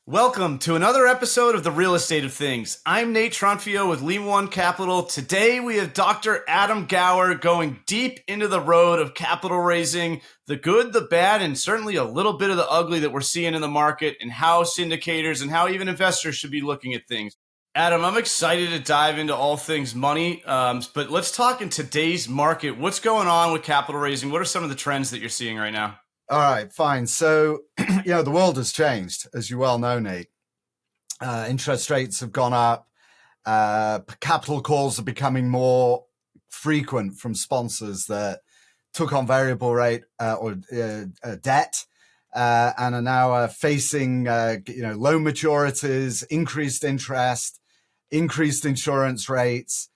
Welcome to another episode of The Real Estate of Things. I'm Nate Tronfio with Lima One Capital. Today we have Dr. Adam Gower going deep into the road of capital raising, the good, the bad, and certainly a little bit of the ugly that we're seeing in the market, and how syndicators and how even investors should be looking at things. Adam, I'm excited to dive into all things money, but let's talk in today's market. What's going on with capital raising? What are some of the trends that you're seeing right now? All right, fine. So, the world has changed, as you well know, Nate. Interest rates have gone up. Capital calls are becoming more frequent from sponsors that took on variable rate or debt and are now facing, low maturities, increased interest, increased insurance rates,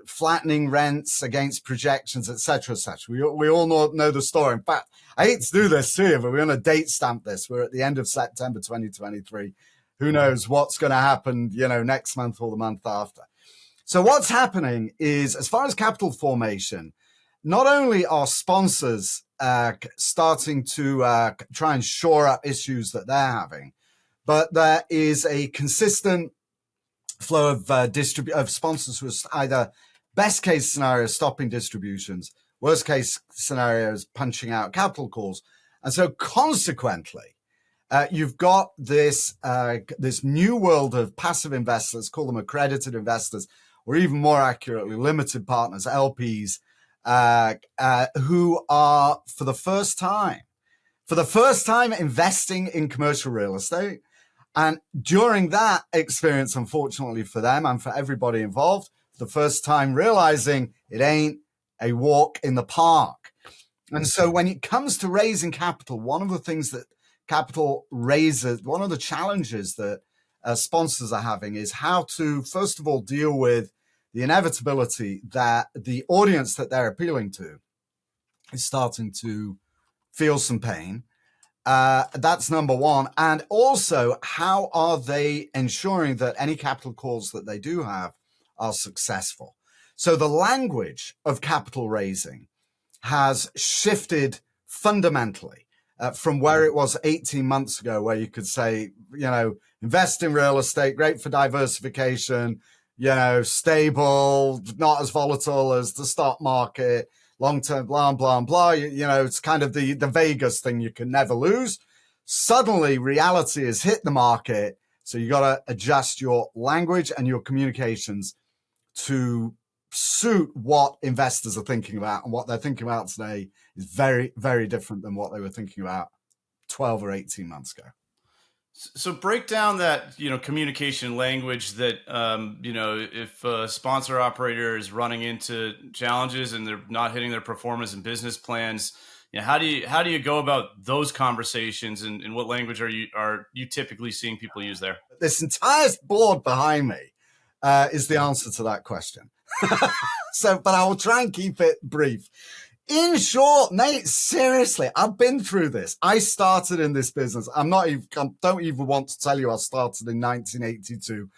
flattening rents against projections, etc., etc. We all know the story. In fact, I hate to do this to you, but we're going to date stamp this. We're at the end of September 2023. Who knows what's going to happen, next month or the month after. So what's happening is, as far as capital formation, not only are sponsors starting to try and shore up issues that they're having, but there is a consistent flow of sponsors who are either best case scenario stopping distributions, worst case scenarios punching out capital calls, and so consequently, you've got this new world of passive investors, call them accredited investors, or even more accurately, limited partners, LPs, who are for the first time investing in commercial real estate. And during that experience, unfortunately for them and for everybody involved, for the first time realizing it ain't a walk in the park. And so when it comes to raising capital, one of the things that capital raises, one of the challenges that sponsors are having is how to, first of all, deal with the inevitability that the audience that they're appealing to is starting to feel some pain. That's number one. And also, how are they ensuring that any capital calls that they do have are successful? So the language of capital raising has shifted fundamentally from where it was 18 months ago, where you could say, invest in real estate, great for diversification, stable, not as volatile as the stock market, long-term, blah, blah, blah. It's kind of the Vegas thing you can never lose. Suddenly, reality has hit the market. So you got to adjust your language and your communications to suit what investors are thinking about. And what they're thinking about today is very, very different than what they were thinking about 12 or 18 months ago. So break down that, communication language that, if a sponsor operator is running into challenges and they're not hitting their performance and business plans, how do you go about those conversations, and what language are you typically seeing people use there? This entire board behind me is the answer to that question. But I will try and keep it brief. In short, Nate, seriously, I've been through this. I started in this business. I don't even want to tell you I started in 1982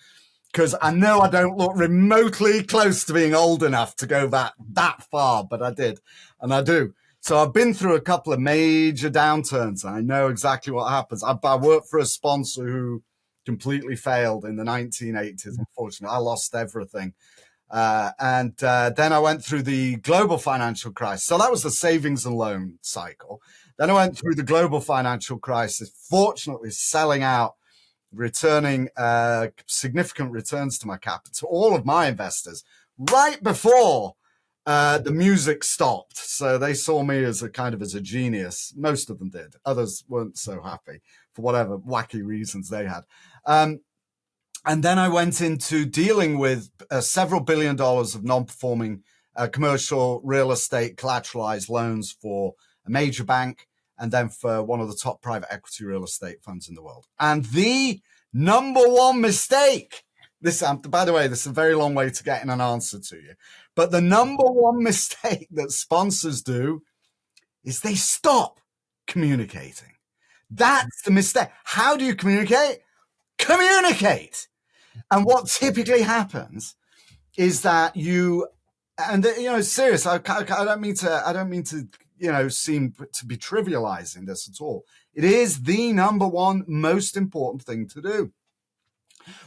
because I know I don't look remotely close to being old enough to go that far, but I did, and I do. So I've been through a couple of major downturns, and I know exactly what happens. I worked for a sponsor who completely failed in the 1980s. Unfortunately, I lost everything. And then I went through the global financial crisis. So that was the savings and loan cycle. Then I went through the global financial crisis, fortunately selling out, returning significant returns to my capital, to all of my investors, right before the music stopped. So they saw me as a genius. Most of them did. Others weren't so happy for whatever wacky reasons they had. And then I went into dealing with several $1 billion of non-performing commercial real estate collateralized loans for a major bank, and then for one of the top private equity real estate funds in the world. And the number one mistake, by the way, this is a very long way to getting an answer to you, but the number one mistake that sponsors do is they stop communicating. That's the mistake. How do you communicate? Communicate. And what typically happens is that seriously, I don't mean to, seem to be trivializing this at all. It is the number one most important thing to do.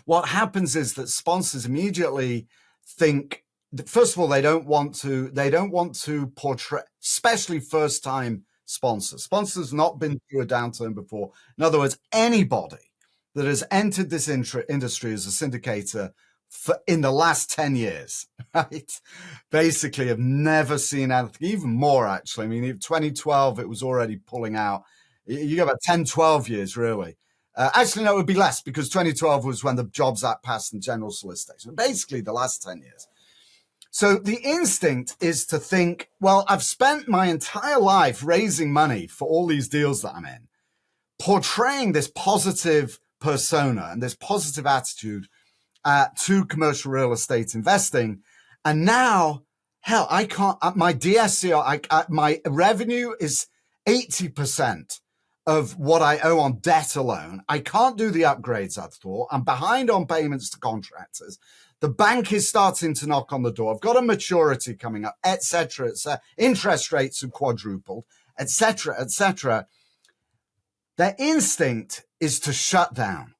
What happens is that sponsors immediately think, first of all, they don't want to portray, especially first-time sponsors. Sponsors not been through a downturn before. In other words, anybody that has entered this industry as a syndicator in the last 10 years, right, basically have never seen anything, even more actually. I mean, in 2012, it was already pulling out. You go about 10, 12 years, really. Actually, no, it would be less, because 2012 was when the Jobs Act passed and general solicitation. Basically, the last 10 years. So the instinct is to think, well, I've spent my entire life raising money for all these deals that I'm in, portraying this positive persona and this positive attitude to commercial real estate investing. And now, hell, I can't, my DSCR, my revenue is 80% of what I owe on debt alone. I can't do the upgrades I've thought. I'm behind on payments to contractors. The bank is starting to knock on the door. I've got a maturity coming up, et cetera. Interest rates have quadrupled, et cetera, et cetera. Their instinct is to shut down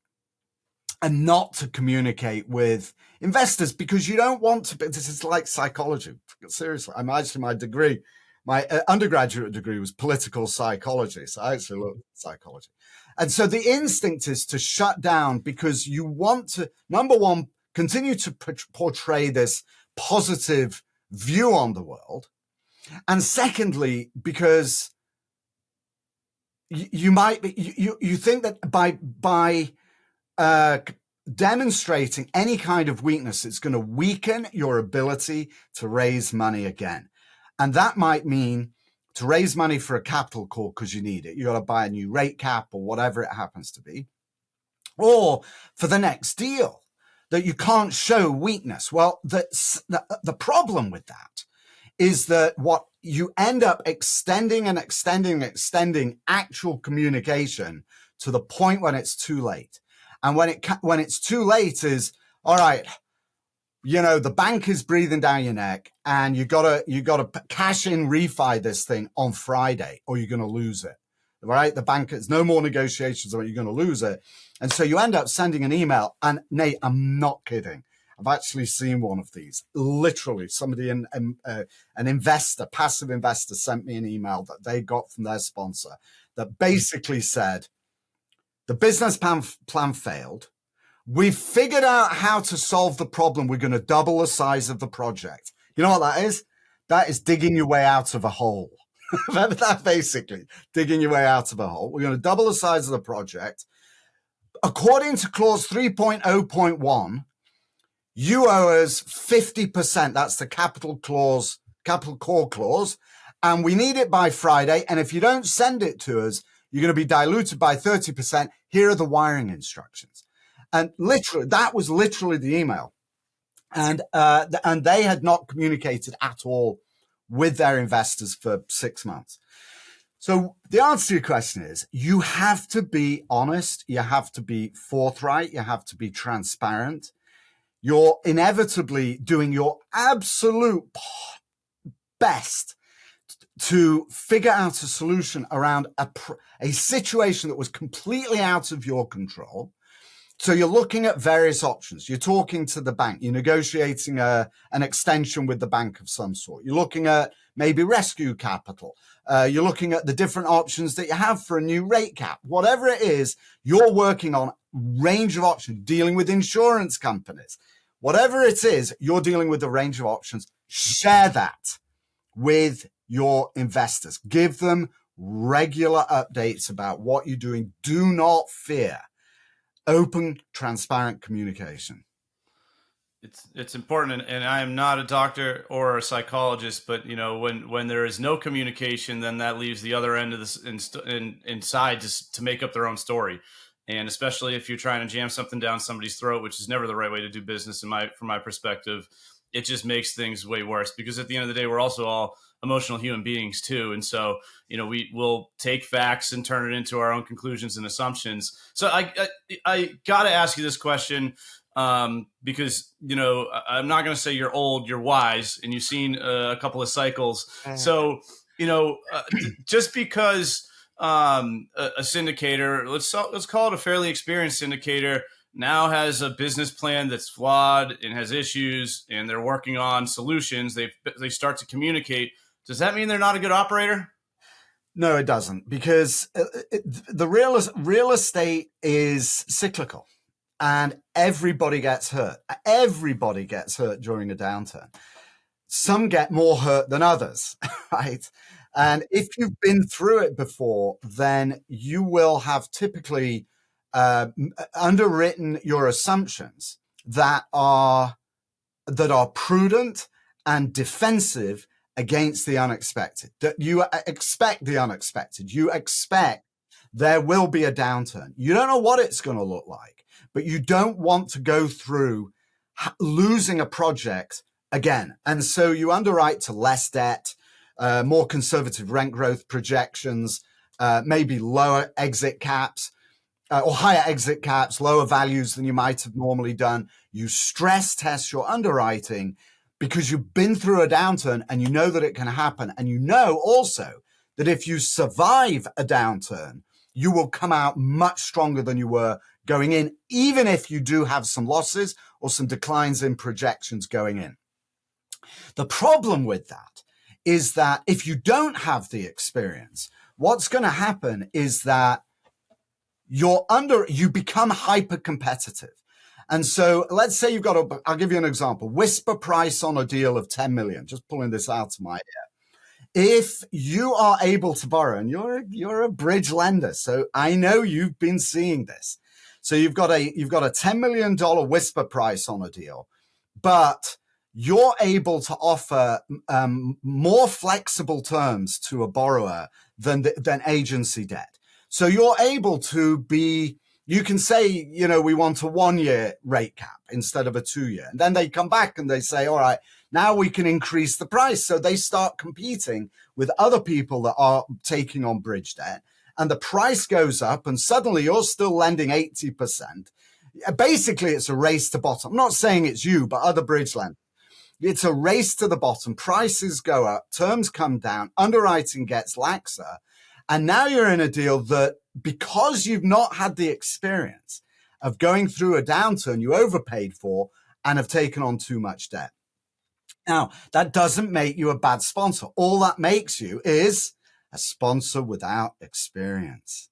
and not to communicate with investors, because you don't want to. This is like psychology. Seriously, I'm actually, my undergraduate degree was political psychology. So I actually looked at psychology. And so the instinct is to shut down, because you want to, number one, continue to portray this positive view on the world. And secondly, because you might be, you think that by demonstrating any kind of weakness, it's going to weaken your ability to raise money again. And that might mean to raise money for a capital call because you need it. You got to buy a new rate cap or whatever it happens to be, or for the next deal, that you can't show weakness. Well, the problem with that is that what you end up extending actual communication to the point when it's too late. And when it's too late is, all right, the bank is breathing down your neck, and you gotta cash in, refi this thing on Friday, or you're gonna lose it. Right? The bank, there's no more negotiations about it, you're gonna lose it. And so you end up sending an email, and Nate, I'm not kidding. I've actually seen one of these. Literally, somebody, an investor, passive investor, sent me an email that they got from their sponsor that basically said, the business plan failed. We've figured out how to solve the problem. We're going to double the size of the project. You know what that is? That is digging your way out of a hole. That basically, digging your way out of a hole. We're going to double the size of the project. According to clause 3.0.1, you owe us 50%. That's the capital call clause. And we need it by Friday. And if you don't send it to us, you're going to be diluted by 30%. Here are the wiring instructions. And literally, that was literally the email. And they had not communicated at all with their investors for 6 months. So the answer to your question is, you have to be honest. You have to be forthright. You have to be transparent. You're inevitably doing your absolute best to figure out a solution around a situation that was completely out of your control. So you're looking at various options. You're talking to the bank. You're negotiating an extension with the bank of some sort. You're looking at maybe rescue capital. You're looking at the different options that you have for a new rate cap. Whatever it is, you're working on a range of options, dealing with insurance companies. Whatever it is, you're dealing with a range of options. Share that with your investors. Give them regular updates about what you're doing. Do not fear. Open, transparent communication. It's important, and I am not a doctor or a psychologist, but when there is no communication, then that leaves the other end of this inside to make up their own story. And especially if you're trying to jam something down somebody's throat, which is never the right way to do business from my perspective, it just makes things way worse, because at the end of the day, we're also all emotional human beings too. And so, we will take facts and turn it into our own conclusions and assumptions. So I got to ask you this question, because, I'm not going to say you're old, you're wise, and you've seen a couple of cycles. So Just because a syndicator, let's call it a fairly experienced syndicator, now has a business plan that's flawed and has issues, and they're working on solutions. They start to communicate. Does that mean they're not a good operator? No, it doesn't, because the real estate is cyclical, and everybody gets hurt. Everybody gets hurt during a downturn. Some get more hurt than others, right? And if you've been through it before, then you will have typically underwritten your assumptions that are prudent and defensive against the unexpected. That you expect the unexpected. You expect there will be a downturn. You don't know what it's going to look like, but you don't want to go through losing a project again. And so you underwrite to less debt, more conservative rent growth projections, maybe lower exit caps, or higher exit caps, lower values than you might have normally done. You stress test your underwriting because you've been through a downturn and you know that it can happen. And you know also that if you survive a downturn, you will come out much stronger than you were going in, even if you do have some losses or some declines in projections going in. The problem with that is that if you don't have the experience, what's going to happen is that you become hyper competitive. And so let's say I'll give you an example, whisper price on a deal of 10 million, just pulling this out of my ear. If you are able to borrow, and you're a bridge lender, so I know you've been seeing this. So you've got a $10 million whisper price on a deal, but you're able to offer more flexible terms to a borrower than agency debt. So you're able to you can say, we want a 1-year rate cap instead of a 2-year. And then they come back and they say, all right, now we can increase the price. So they start competing with other people that are taking on bridge debt. And the price goes up and suddenly you're still lending 80%. Basically, it's a race to bottom. I'm not saying it's you, but other bridge lenders. It's a race to the bottom. Prices go up, terms come down, underwriting gets laxer. And now you're in a deal that, because you've not had the experience of going through a downturn you overpaid for and have taken on too much debt. Now, that doesn't make you a bad sponsor. All that makes you is a sponsor without experience.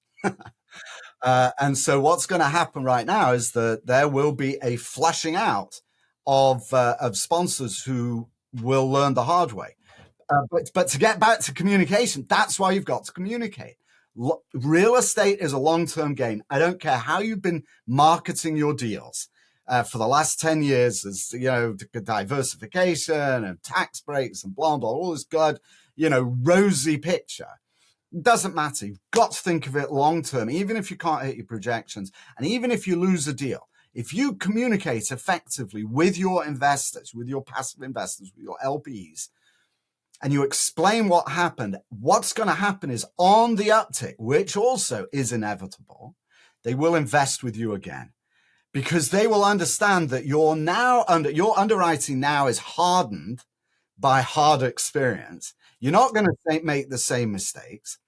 And so what's going to happen right now is that there will be a flushing out of sponsors who will learn the hard way. But to get back to communication, that's why you've got to communicate. Real estate is a long-term game. I don't care how you've been marketing your deals for the last 10 years, as diversification and tax breaks and blah, blah, all this good, rosy picture. It doesn't matter. You've got to think of it long-term, even if you can't hit your projections. And even if you lose a deal, if you communicate effectively with your investors, with your passive investors, with your LPs, and you explain what happened, what's going to happen is on the uptick, which also is inevitable, they will invest with you again, because they will understand that your underwriting now is hardened by hard experience. You're not going to make the same mistakes.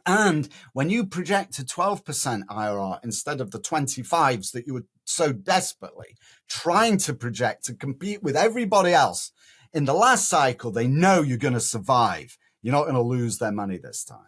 And when you project a 12% IRR instead of the 25s that you were so desperately trying to project to compete with everybody else in the last cycle, they know you're going to survive. You're not going to lose their money this time.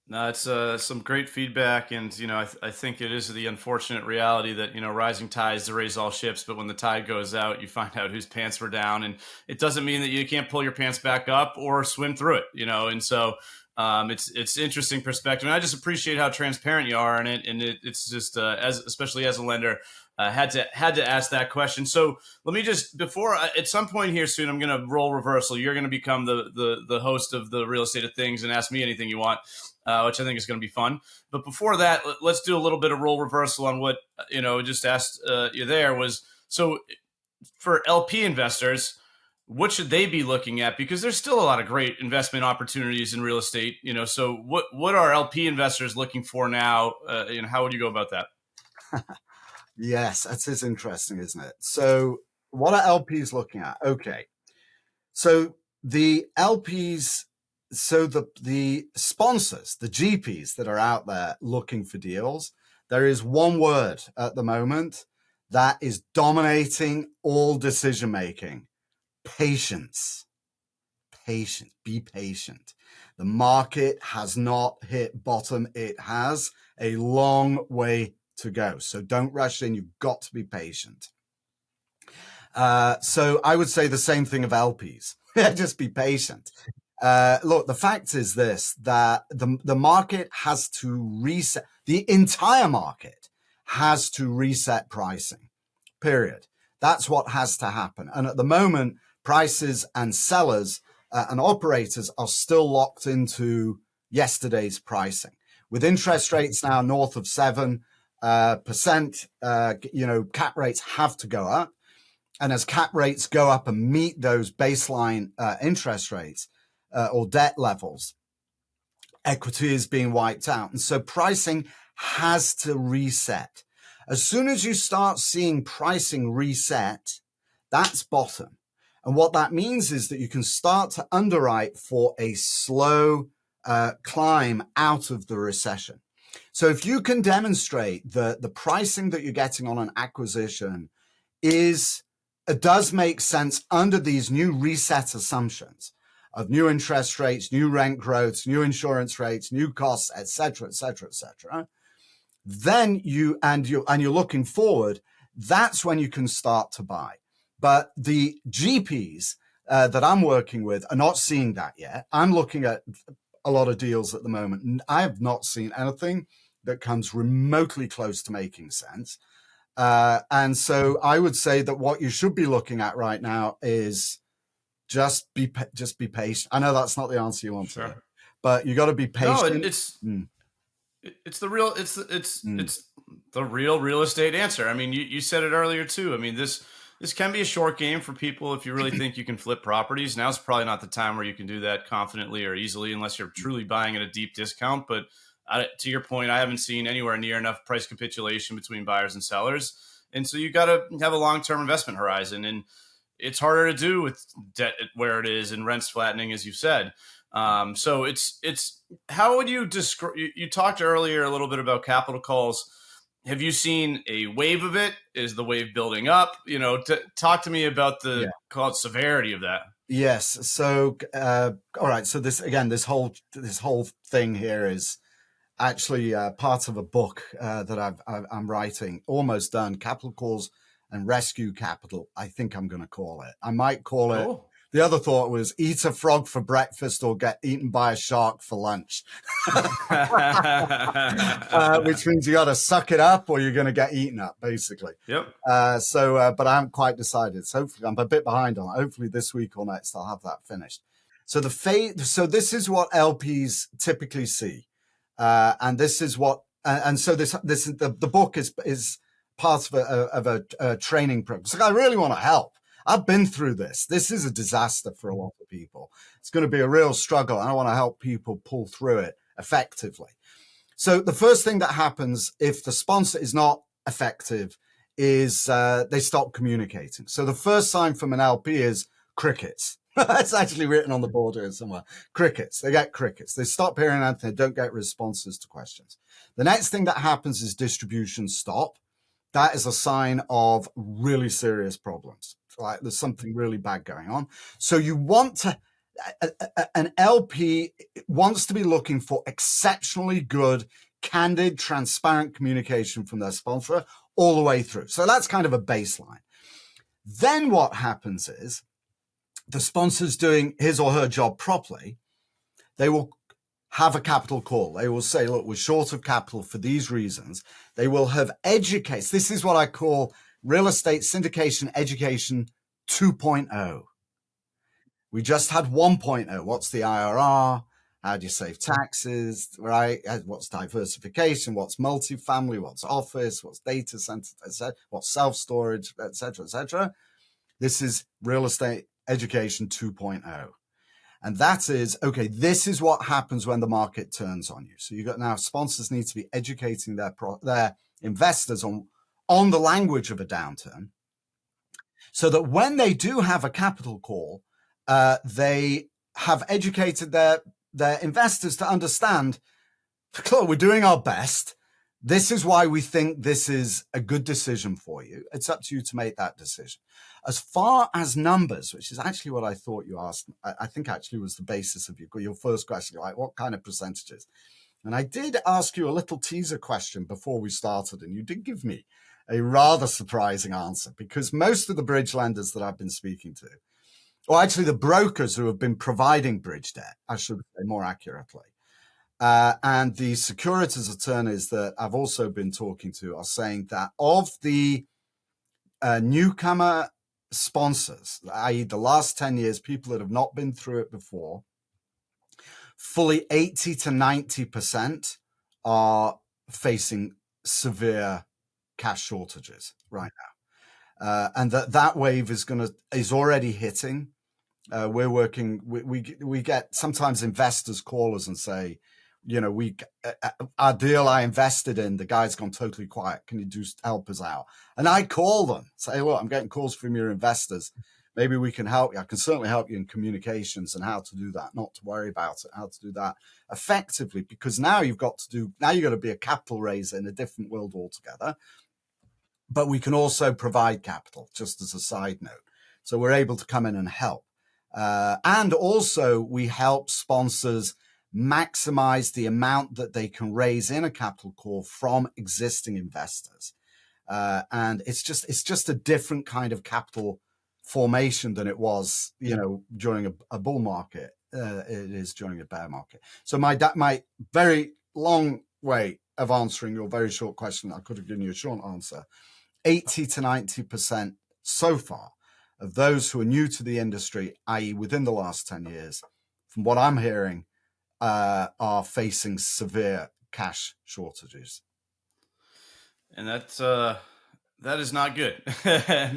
No, it's some great feedback, and I think it is the unfortunate reality that rising tides raise all ships, but when the tide goes out, you find out whose pants were down, and it doesn't mean that you can't pull your pants back up or swim through it, and so it's interesting perspective, and I just appreciate how transparent you are in it, and it's just especially as a lender. Had to ask that question. So let me just, at some point here soon, I'm going to roll reversal. You're going to become the host of the Real Estate of Things and ask me anything you want, which I think is going to be fun. But before that, let's do a little bit of role reversal on what just asked you there was. So for LP investors, what should they be looking at? Because there's still a lot of great investment opportunities in real estate. So what are LP investors looking for now? How would you go about that? Yes, that is interesting, isn't it? So what are LPs looking at? Okay. So the LPs, so the sponsors, the GPs that are out there looking for deals, there is one word at the moment that is dominating all decision making: patience. Patience. Be patient. The market has not hit bottom. It has a long way to go. So don't rush in. You've got to be patient. So I would say the same thing of LPs. Just be patient. Look, the fact is this, that the market has to reset. The entire market has to reset pricing, period. That's what has to happen. And at the moment, prices and sellers and operators are still locked into yesterday's pricing. With interest rates now north of 7%, cap rates have to go up. And as cap rates go up and meet those baseline interest rates or debt levels, equity is being wiped out. And so pricing has to reset. As soon as you start seeing pricing reset, that's bottom. And what that means is that you can start to underwrite for a slow climb out of the recession. So if you can demonstrate that the pricing that you're getting on an acquisition it does make sense under these new reset assumptions of new interest rates, new rent growths, new insurance rates, new costs, et cetera, then you're looking forward, that's when you can start to buy. But the GPs that I'm working with are not seeing that yet. I'm looking at a lot of deals at the moment, and I have not seen anything that comes remotely close to making sense. And so I would say that what you should be looking at right now is just be patient. I know that's not the answer you want to, but you got to be patient. No, it's the real real estate answer. I mean, you said it earlier too. I mean, this can be a short game for people if you really think you can flip properties. Now's probably not the time where you can do that confidently or easily unless you're truly buying at a deep discount. But to your point, I haven't seen anywhere near enough price capitulation between buyers and sellers. And so you got to have a long-term investment horizon. And it's harder to do with debt where it is and rents flattening, as you said. So it's how would you describe, you talked earlier a little bit about capital calls. Have you seen a wave of it? Is the wave building up? Talk to me about the severity of that. Yes. So, all right. So this whole thing here is actually part of a book that I'm writing, almost done. Capital calls and rescue capital, I think I'm going to call it. I might call it. The other thought was eat a frog for breakfast or get eaten by a shark for lunch, which means you got to suck it up or you're going to get eaten up, basically. Yep. But I haven't quite decided. So hopefully I'm a bit behind on it. Hopefully this week or next I'll have that finished. So this is what LPs typically see, and this is what. And so the book is part of a training program. So I really want to help. I've been through this. This is a disaster for a lot of people. It's going to be a real struggle. And I want to help people pull through it effectively. So the first thing that happens if the sponsor is not effective is they stop communicating. So the first sign from an LP is crickets. It's actually written on the board here somewhere. Crickets. They get crickets. They stop hearing anything. They don't get responses to questions. The next thing that happens is distributions stop. That is a sign of really serious problems. Right? There's something really bad going on. So you want to, an LP wants to be looking for exceptionally good, candid, transparent communication from their sponsor all the way through. So that's kind of a baseline. Then what happens is the sponsor's doing his or her job properly. They will have a capital call. They will say, look, we're short of capital for these reasons. They will have educated. This is what I call real estate syndication education 2.0. We just had 1.0. What's the IRR? How do you save taxes, right? What's diversification? What's multifamily? What's office? What's data center? What's self-storage, et cetera, This is real estate education 2.0. And that is, okay, this is what happens when the market turns on you. So you got now sponsors need to be educating their investors on the language of a downturn so that when they do have a capital call They have educated their investors to understand, we're doing our best. This is why we think this is a good decision for you. It's up to you to make that decision. As far as numbers, which is actually what I thought you asked, I think actually was the basis of your first question, like what kind of percentages? And I did ask you a little teaser question before we started, and you did give me a rather surprising answer, because most of the bridge lenders that I've been speaking to, or actually the brokers who have been providing bridge debt, I should say more accurately, and the securities attorneys that I've also been talking to are saying that of the newcomer sponsors, i.e. the last 10 years, people that have not been through it before, fully 80 to 90% are facing severe cash shortages right now. And that wave is already hitting. We're working, we get sometimes investors call us and say, our deal I invested in, the guy's gone totally quiet. Can you help us out? And I call them, say, look, I'm getting calls from your investors. Maybe we can help you. I can certainly help you in communications and how to do that, not to worry about it, how to do that effectively, because now you've got to be a capital raiser in a different world altogether. But we can also provide capital, just as a side note. So we're able to come in and help. And also we help sponsors maximize the amount that they can raise in a capital call from existing investors. And it's just a different kind of capital formation than it was, during a bull market. It is during a bear market. So my very long way of answering your very short question, I could have given you a short answer. 80 to 90% so far of those who are new to the industry, i.e. within the last 10 years, from what I'm hearing, are facing severe cash shortages. And that is not good.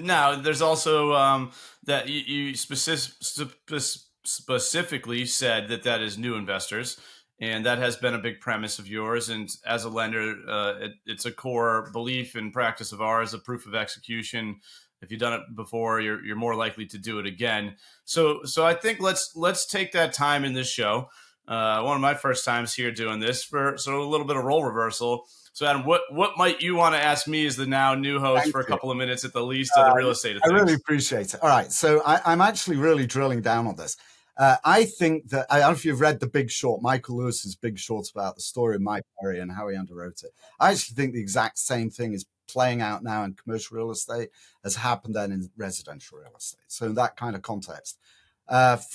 Now, there's also that you specifically said that is new investors, and that has been a big premise of yours. And as a lender, it's a core belief and practice of ours, a proof of execution. If you've done it before, you're more likely to do it again. So I think let's take that time in this show. One of my first times here doing this, for a little bit of role reversal. So Adam, what might you want to ask me as the now new host Thank for a you. couple of minutes at the least of the real estate of things? I really appreciate it. All right. So I'm actually really drilling down on this. I think that, I don't know if you've read The Big Short, Michael Lewis's Big Short, about the story of Mike Perry and how he underwrote it. I actually think the exact same thing is playing out now in commercial real estate as happened then in residential real estate. So in that kind of context.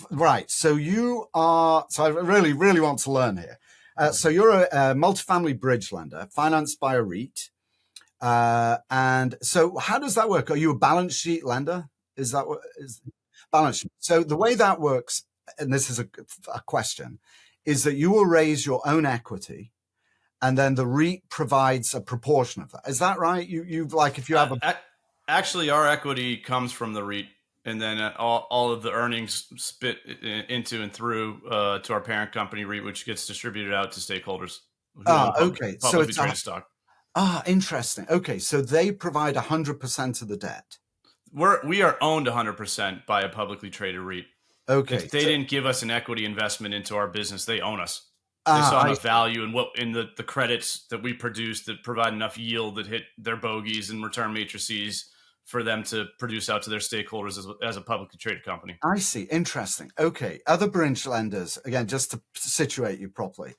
Right. So I really, really want to learn here. So you're a multifamily bridge lender financed by a REIT. And so how does that work? Are you a balance sheet lender? Is that what is balance sheet? So the way that works, and this is a question, is that you will raise your own equity and then the REIT provides a proportion of that. Is that right? You've like, if you have actually, our equity comes from the REIT, and then all of the earnings spit into and through to our parent company REIT, which gets distributed out to stakeholders. Okay. So it's traded stock. Interesting. Okay. So they provide 100% of the debt. We are owned 100% by a publicly traded REIT. Okay. They didn't give us an equity investment into our business. They own us. They saw enough value in the credits that we produce that provide enough yield that hit their bogeys and return matrices for them to produce out to their stakeholders as a publicly traded company. I see. Interesting. Okay. Other bridge lenders, again, just to situate you properly,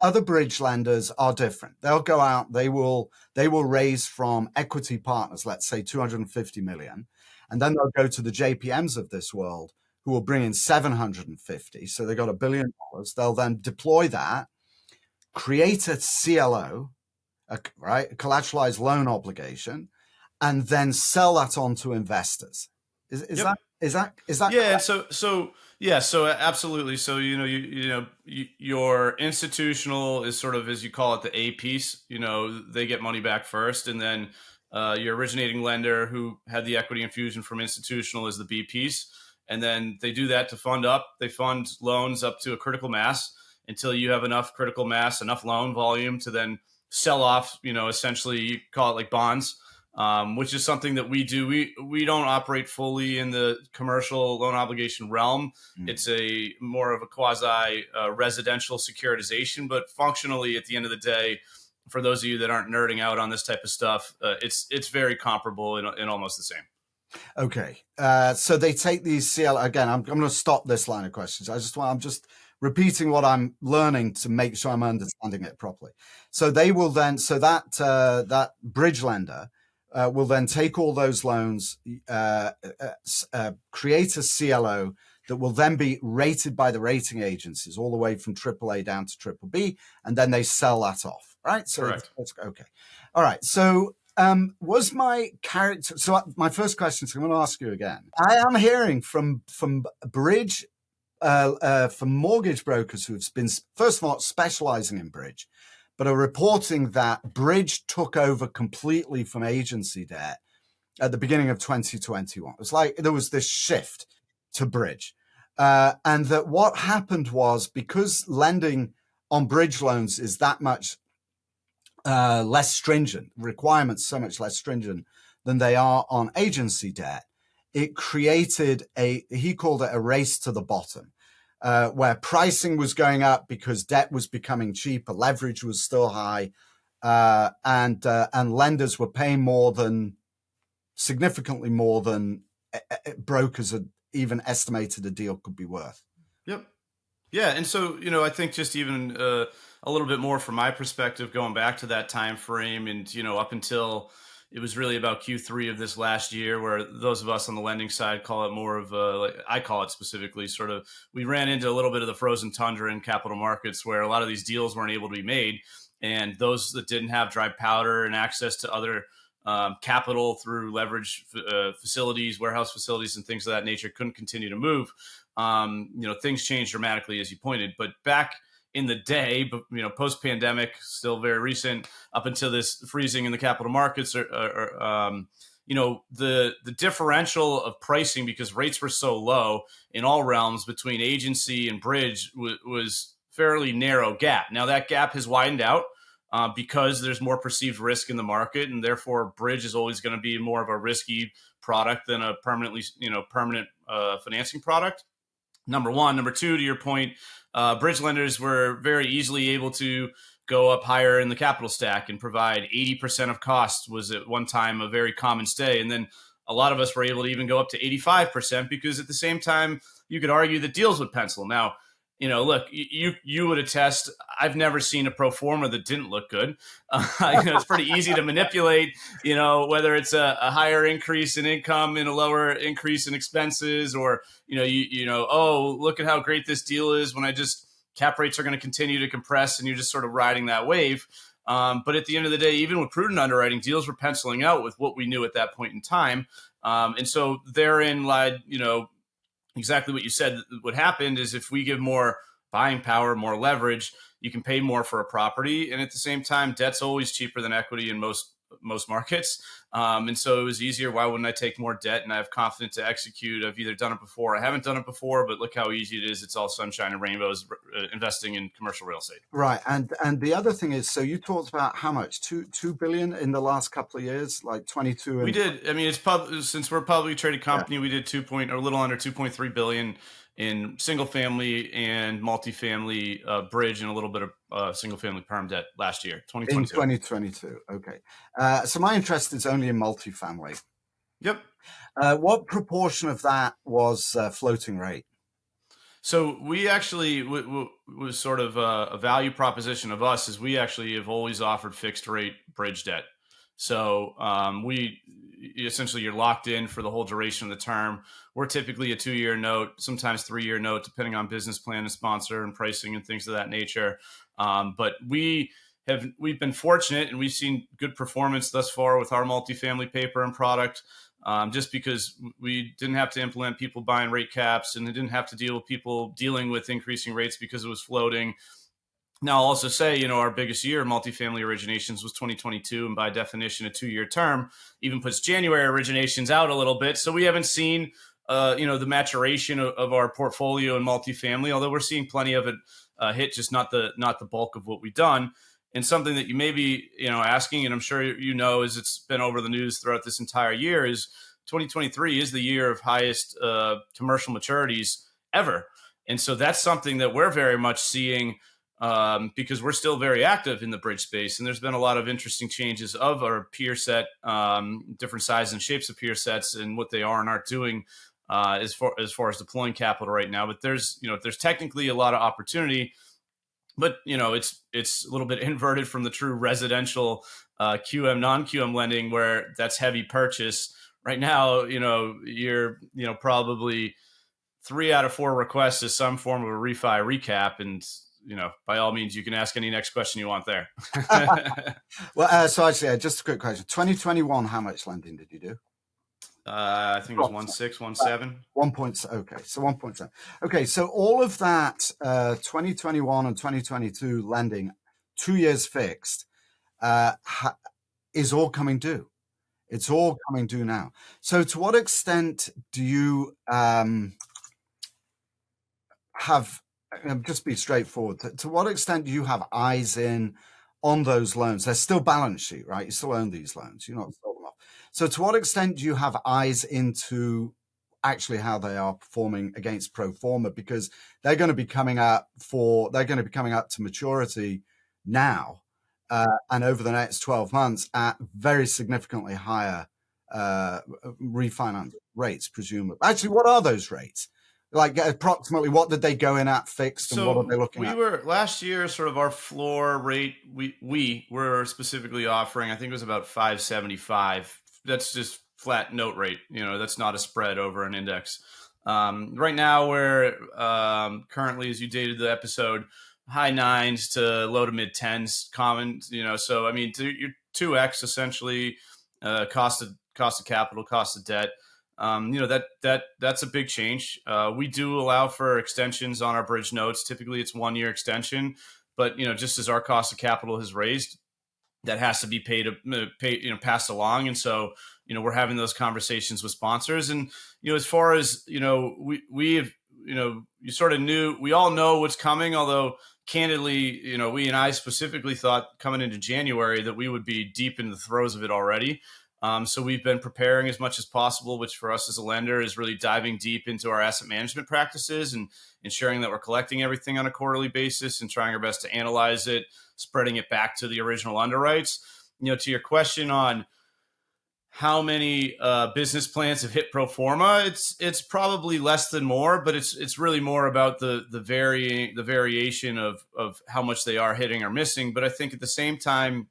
other bridge lenders are different. They'll go out, they will raise from equity partners, let's say 250 million, and then they'll go to the JPMs of this world who will bring in 750. So they got $1 billion. They'll then deploy that, create a CLO, a collateralized loan obligation, and then sell that on to investors. Is that yeah? Correct? So absolutely. So your institutional is sort of, as you call it, the A piece. They get money back first, and then your originating lender who had the equity infusion from institutional is the B piece, and then they do that to fund up. They fund loans up to a critical mass until you have enough critical mass, enough loan volume to then sell off. Essentially, you call it like bonds. which is something that we do. We don't operate fully in the commercial loan obligation realm. It's a more of a quasi residential securitization, but functionally, at the end of the day, for those of you that aren't nerding out on this type of stuff, it's very comparable in almost the same. Okay, so they take these CL again. I'm going to stop this line of questions. I'm just repeating what I'm learning to make sure I'm understanding it properly. So they will then, so that bridge lender will then take all those loans, create a CLO that will then be rated by the rating agencies all the way from AAA down to triple B, and then they sell that off, right? So correct. Okay, all right. So was my character? So my first question, so I'm going to ask you again. I am hearing from bridge, from mortgage brokers who've been, first of all, specializing in bridge, but are reporting that bridge took over completely from agency debt at the beginning of 2021. It was like there was this shift to bridge, and that what happened was, because lending on bridge loans is that much less stringent, requirements so much less stringent than they are on agency debt, it created he called it a race to the bottom, where pricing was going up because debt was becoming cheaper, leverage was still high, and lenders were paying significantly more than brokers had even estimated a deal could be worth. Yep. Yeah, and so I think just even a little bit more from my perspective, going back to that time frame, and up until it was really about Q3 of this last year, where those of us on the lending side call it more of I call it specifically sort of, we ran into a little bit of the frozen tundra in capital markets, where a lot of these deals weren't able to be made, and those that didn't have dry powder and access to other capital through leverage facilities, warehouse facilities, and things of that nature couldn't continue to move. Things changed dramatically, as you pointed. But back in the day, but post pandemic, still very recent, up until this freezing in the capital markets, the differential of pricing, because rates were so low in all realms between agency and bridge, was fairly narrow gap. Now that gap has widened out. Because there's more perceived risk in the market, and therefore bridge is always going to be more of a risky product than a permanent financing product. Number one. Number two, to your point, bridge lenders were very easily able to go up higher in the capital stack and provide 80% of costs was at one time a very common stay. And then a lot of us were able to even go up to 85%, because at the same time, you could argue that deals would pencil. Now, look, you would attest, I've never seen a pro forma that didn't look good. It's pretty easy to manipulate, whether it's a higher increase in income and a lower increase in expenses, or, oh, look at how great this deal is when cap rates are going to continue to compress, and you're just sort of riding that wave. But at the end of the day, even with prudent underwriting, deals were penciling out with what we knew at that point in time. And so therein lied, exactly what you said. What happened is, if we give more buying power, more leverage, you can pay more for a property. And at the same time, debt's always cheaper than equity in most markets. And so it was easier. Why wouldn't I take more debt? And I have confidence to execute. I've either done it before, I haven't done it before, but look how easy it is. It's all sunshine and rainbows investing in commercial real estate. Right. And the other thing is, so you talked about how much, 2 billion in the last couple of years, like 22. We did. I mean, since we're a publicly traded company, we did a little under 2.3 billion in single family and multifamily bridge, and a little bit of single family perm debt last year, 2022. In 2022. Okay. So my interest is only in multifamily. Yep. What proportion of that was floating rate? So we actually was sort of a value proposition of us, is we actually have always offered fixed rate bridge debt. So we essentially, you're locked in for the whole duration of the term. We're typically a 2-year note, sometimes 3-year note, depending on business plan and sponsor and pricing and things of that nature. But we've been fortunate, and we've seen good performance thus far with our multifamily paper and product. Just because we didn't have to implement people buying rate caps, and it didn't have to deal with people dealing with increasing rates because it was floating. Now, I'll also say, our biggest year of multifamily originations was 2022, and by definition, a 2-year term even puts January originations out a little bit. So we haven't seen, the maturation of our portfolio in multifamily, although we're seeing plenty of it hit, just not the bulk of what we've done. And something that you may be, asking, and I'm sure as it's been over the news throughout this entire year, is 2023 is the year of highest commercial maturities ever. And so that's something that we're very much seeing, because we're still very active in the bridge space. And there's been a lot of interesting changes of our peer set, different sizes and shapes of peer sets and what they are and aren't doing as far as deploying capital right now. But there's technically a lot of opportunity. But it's a little bit inverted from the true residential QM non-QM lending, where that's heavy purchase. Right now, you're probably 3 out of 4 requests is some form of a refi recap, and by all means, you can ask any next question you want there. Well, so actually, just a quick question: 2021, how much lending did you do? I think it was 1.6, 1.7. 1. Okay, so 1.7. Okay, so all of that 2021 and 2022 lending, 2 years fixed, is all coming due. It's all coming due now. So to what extent do you have, just be straightforward, to what extent do you have eyes in on those loans? They're still balance sheet, right? You still own these loans. You're not sold them off. So to what extent do you have eyes into actually how they are performing against pro forma? Because they're going to be coming up to maturity now, and over the next 12 months at very significantly higher refinance rates, presumably. Actually, what are those rates? Like approximately what did they go in at fixed, and what are they looking at? We were last year, sort of our floor rate, we were specifically offering, I think it was about 575. That's just flat note rate. That's not a spread over an index. Right now we're currently, as you dated the episode, high 9s to low to mid 10s common, so I mean, you're 2x essentially, cost of capital, cost of debt. That's a big change. We do allow for extensions on our bridge notes. Typically it's 1 year extension, but just as our cost of capital has raised, that has to be passed along. And so, we're having those conversations with sponsors. And, as far as, we have, you sort of knew, we all know what's coming, although candidly, we and I specifically thought coming into January that we would be deep in the throes of it already. So we've been preparing as much as possible, which for us as a lender is really diving deep into our asset management practices and ensuring that we're collecting everything on a quarterly basis and trying our best to analyze it, spreading it back to the original underwrites. To your question on how many business plans have hit pro forma, it's probably less than more, but it's really more about the variation of how much they are hitting or missing. But I think at the same time,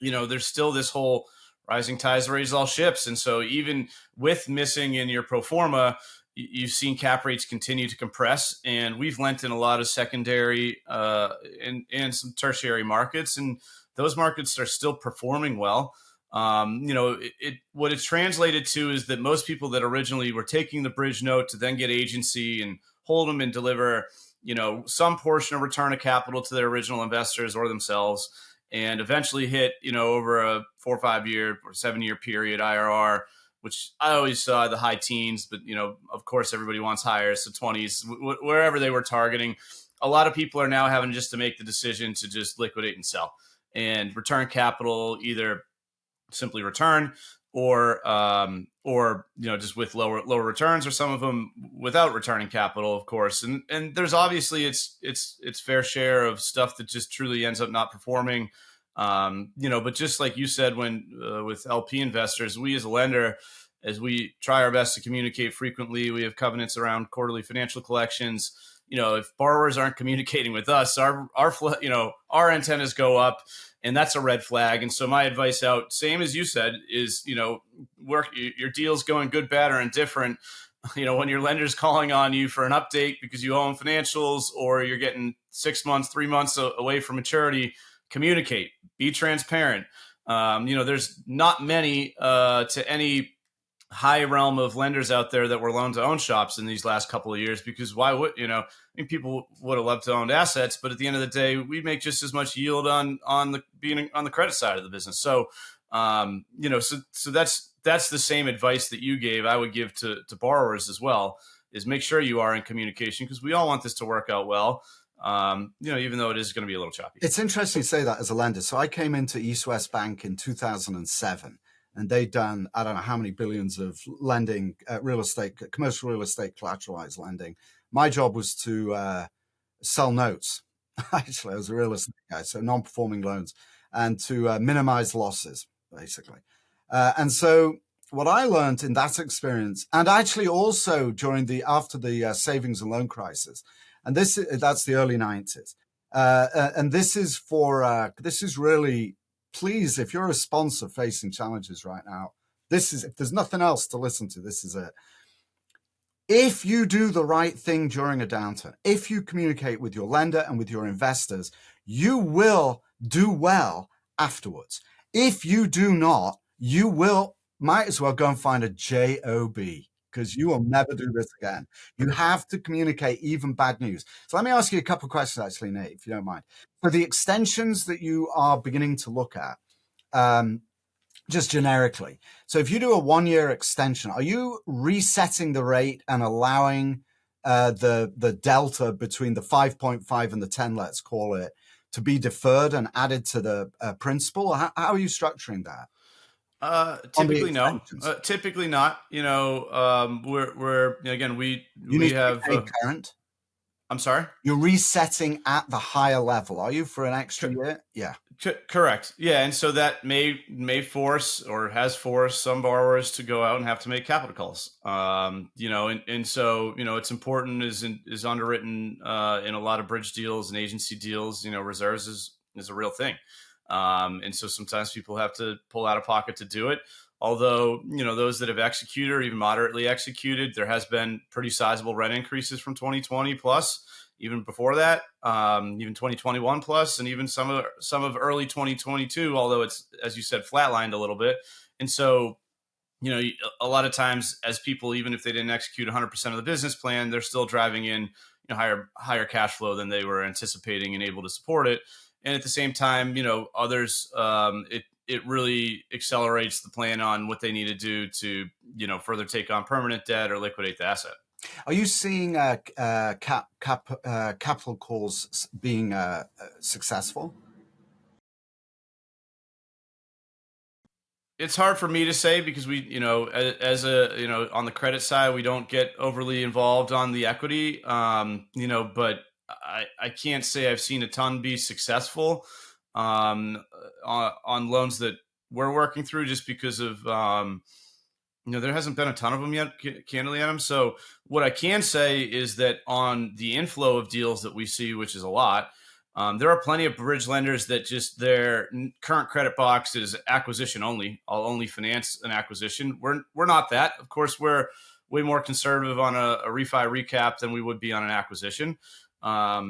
there's still this whole rising tides raise all ships. And so even with missing in your pro forma, you've seen cap rates continue to compress, and we've lent in a lot of secondary and some tertiary markets, and those markets are still performing well. What it's translated to is that most people that originally were taking the bridge note to then get agency and hold them and deliver, some portion of return of capital to their original investors or themselves, and eventually hit, over a 4 or 5 year or 7 year period IRR, which I always saw the high teens, but, of course everybody wants higher. So 20s, wherever they were targeting. A lot of people are now having just to make the decision to just liquidate and sell and return capital, either simply return or just with lower returns, or some of them without returning capital, of course. And there's obviously it's fair share of stuff that just truly ends up not performing. But just like you said, when with LP investors, we as a lender, as we try our best to communicate frequently, we have covenants around quarterly financial collections. If borrowers aren't communicating with us, our antennas go up, and that's a red flag. And so my advice out, same as you said, is, work your deal's going good, bad, or indifferent. When your lender's calling on you for an update because you owe them financials, or you're getting 6 months, 3 months away from maturity, communicate, be transparent. There's not many to any high realm of lenders out there that were loan to own shops in these last couple of years, because why would, people would have loved to own assets, but at the end of the day, we make just as much yield on being on the credit side of the business. So, so that's the same advice that you gave, I would give to borrowers as well, is make sure you are in communication, because we all want this to work out well. even though it is going to be a little choppy. It's interesting to say that as a lender. So I came into East West Bank in 2007, and they'd done, I don't know how many billions of lending, commercial real estate collateralized lending. My job was to sell notes. Actually, I was a real estate guy, so non-performing loans, and to minimize losses, basically. And so what I learned in that experience, and actually also after the savings and loan crisis, and that's the early 90s. And this is really, please, if you're a sponsor facing challenges right now, if there's nothing else to listen to, this is it. If you do the right thing during a downturn, if you communicate with your lender and with your investors, you will do well afterwards. If you do not, you might as well go and find a job, because you will never do this again. You have to communicate even bad news. So let me ask you a couple of questions, actually, Nate, if you don't mind. For the extensions that you are beginning to look at, just generically. So if you do a 1-year extension, are you resetting the rate and allowing the delta between the 5.5 and the 10, let's call it, to be deferred and added to the principal? How are you structuring that? Typically no. Typically not. We're again we have current. I'm sorry. You're resetting at the higher level, are you, for an extra year? Yeah. Correct. Yeah, and so that may force or has forced some borrowers to go out and have to make capital calls. And so it's important is underwritten in a lot of bridge deals and agency deals. Reserves is a real thing. And so sometimes people have to pull out of pocket to do it. Although, those that have executed or even moderately executed, there has been pretty sizable rent increases from 2020 plus, even before that, even 2021 plus, and even some of early 2022, although it's, as you said, flatlined a little bit. And so, a lot of times as people, even if they didn't execute 100% of the business plan, they're still driving in higher cash flow than they were anticipating and able to support it. And at the same time, others, it really accelerates the plan on what they need to do to, further take on permanent debt or liquidate the asset. Are you seeing capital calls being successful? It's hard for me to say because we, as on the credit side, we don't get overly involved on the equity, but I can't say I've seen a ton be successful on loans that we're working through, just because of there hasn't been a ton of them yet, candidly, Adam. So what I can say is that on the inflow of deals that we see, which is a lot, there are plenty of bridge lenders that just their current credit box is acquisition only. I'll only finance an acquisition. We're not that. Of course, we're way more conservative on a refi recap than we would be on an acquisition. But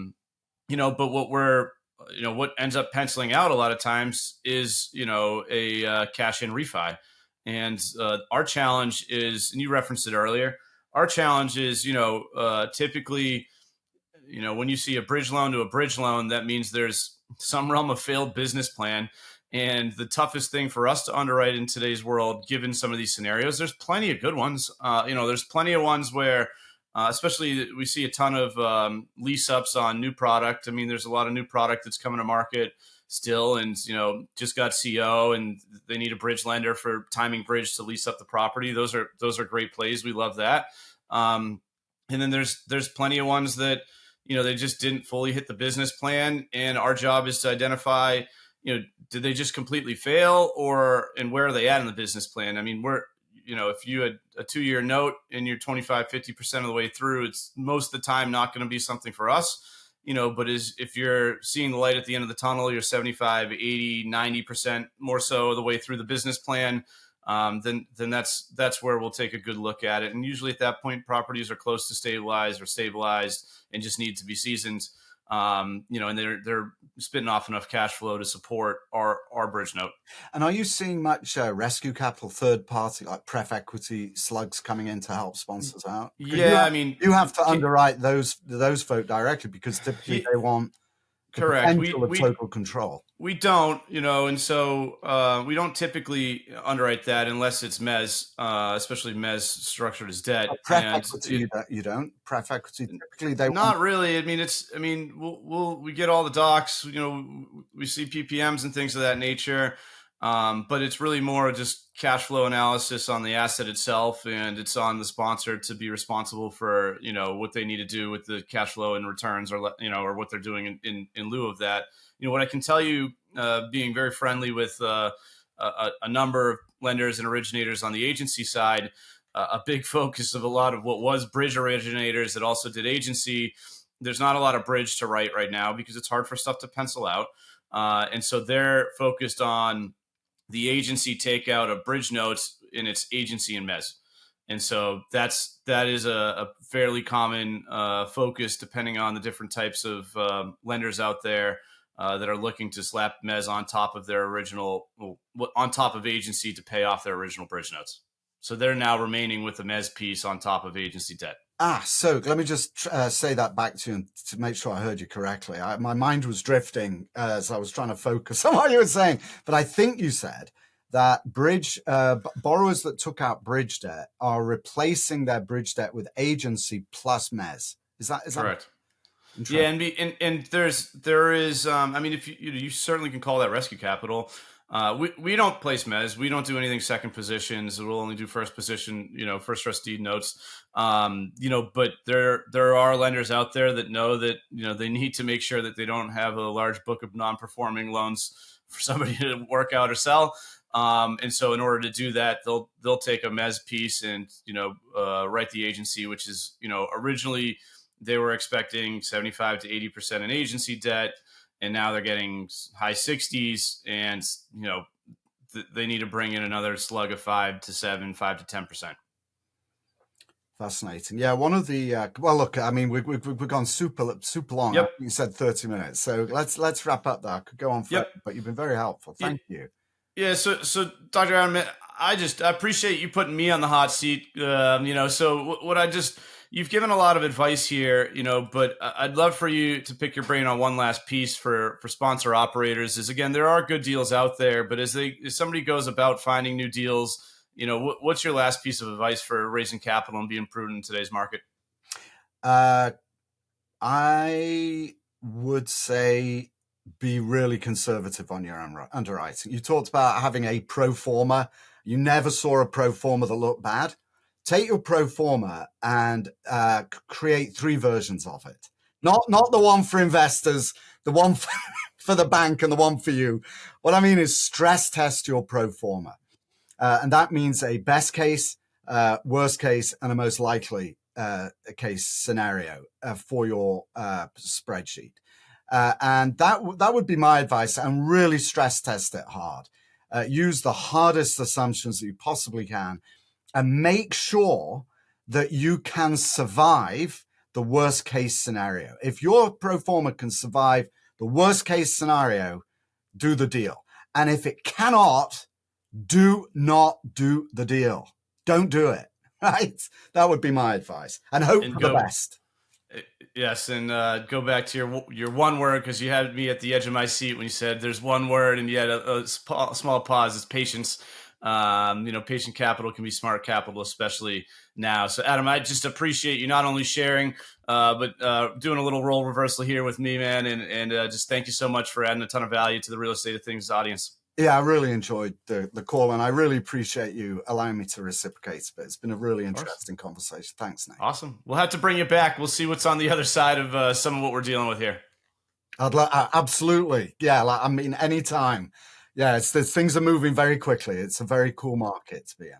what ends up penciling out a lot of times is, a cash in refi. And our challenge is, and you referenced it earlier, our challenge is, typically, when you see a bridge loan to a bridge loan, that means there's some realm of failed business plan. And the toughest thing for us to underwrite in today's world, given some of these scenarios, there's plenty of good ones. There's plenty of ones where, especially we see a ton of lease ups on new product. I mean, there's a lot of new product that's coming to market still, and just got CO, and they need a bridge lender for timing bridge to lease up the property. Those are great plays. We love that. And then there's plenty of ones that they just didn't fully hit the business plan, and our job is to identify did they just completely fail, and where are they at in the business plan? I mean, if you had a 2-year note and you're 25-50% of the way through, it's most of the time not going to be something for us. But if you're seeing the light at the end of the tunnel, you're 75, 80, 90% more so of the way through the business plan, then that's where we'll take a good look at it. And usually at that point, properties are close to stabilized or stabilized and just need to be seasoned. And they're spitting off enough cash flow to support our bridge note. And are you seeing much rescue capital, third party, like pref equity slugs coming in to help sponsors out? Yeah, you have to underwrite those folk directly, because typically they want the Correct. potential of total control. We don't, and so we don't typically underwrite that unless it's mezz, especially mezz structured as debt. Pref equity, you don't. Pref equity, typically they not really. I mean, we get all the docs, we see PPMs and things of that nature. But it's really more just cash flow analysis on the asset itself, and it's on the sponsor to be responsible for what they need to do with the cash flow and returns, or what they're doing in lieu of that. What I can tell you, being very friendly with a number of lenders and originators on the agency side, a big focus of a lot of what was bridge originators that also did agency. There's not a lot of bridge to write right now because it's hard for stuff to pencil out, and so they're focused on the agency takeout of bridge notes in its agency and mezz. And so that is a fairly common focus, depending on the different types of lenders out there that are looking to slap mezz on top of their original, on top of agency to pay off their original bridge notes. So they're now remaining with the mezz piece on top of agency debt. So let me just say that back to you to make sure I heard you correctly. My mind was drifting as I was trying to focus on what you were saying. But I think you said that bridge borrowers that took out bridge debt are replacing their bridge debt with agency plus mezz. Is that correct? Yeah, and there is. I mean, if you certainly can call that rescue capital. We don't place mezz. We don't do anything second positions. We'll only do first position, first trust deed notes. But there are lenders out there that know that, they need to make sure that they don't have a large book of non-performing loans for somebody to work out or sell. And so in order to do that, they'll take a mezz piece and, write the agency, which is, originally they were expecting 75 to 80% in agency debt. And now they're getting high 60s, and they need to bring in another slug of 5 to 5 to 10%. Fascinating. Yeah, one of the well, look, I mean, we've gone super long. Yep. You said 30 minutes, so let's wrap up there. I could go on forever, but you've been very helpful. Thank you. Yeah. So Dr. Adam, I appreciate you putting me on the hot seat. So you've given a lot of advice here, but I'd love for you to pick your brain on one last piece for sponsor operators. Is, again, there are good deals out there, but as somebody goes about finding new deals, what's your last piece of advice for raising capital and being prudent in today's market? I would say be really conservative on your underwriting. You talked about having a pro forma. You never saw a pro forma that looked bad. Take your pro forma and create 3 versions of it. Not the one for investors, the one for the bank, and the one for you. What I mean is stress test your pro forma. And that means a best case, worst case, and a most likely case scenario for your spreadsheet. And that would be my advice, and really stress test it hard. Use the hardest assumptions that you possibly can, and make sure that you can survive the worst case scenario. If your pro forma can survive the worst case scenario, do the deal. And if it cannot, do not do the deal. Don't do it, right? That would be my advice. And hope for the best. Yes, and go back to your one word, because you had me at the edge of my seat when you said there's one word, and you had a small pause. It's patience. Patient capital can be smart capital, especially now. So, Adam, I just appreciate you not only sharing, but doing a little role reversal here with me, man. And just thank you so much for adding a ton of value to the Real Estate of Things audience. Yeah, I really enjoyed the call, and I really appreciate you allowing me to reciprocate. But it's been a really interesting conversation. Thanks, Nate. Awesome. We'll have to bring you back. We'll see what's on the other side of some of what we're dealing with here. Absolutely. Yeah, anytime. Yeah, things are moving very quickly. It's a very cool market to be in.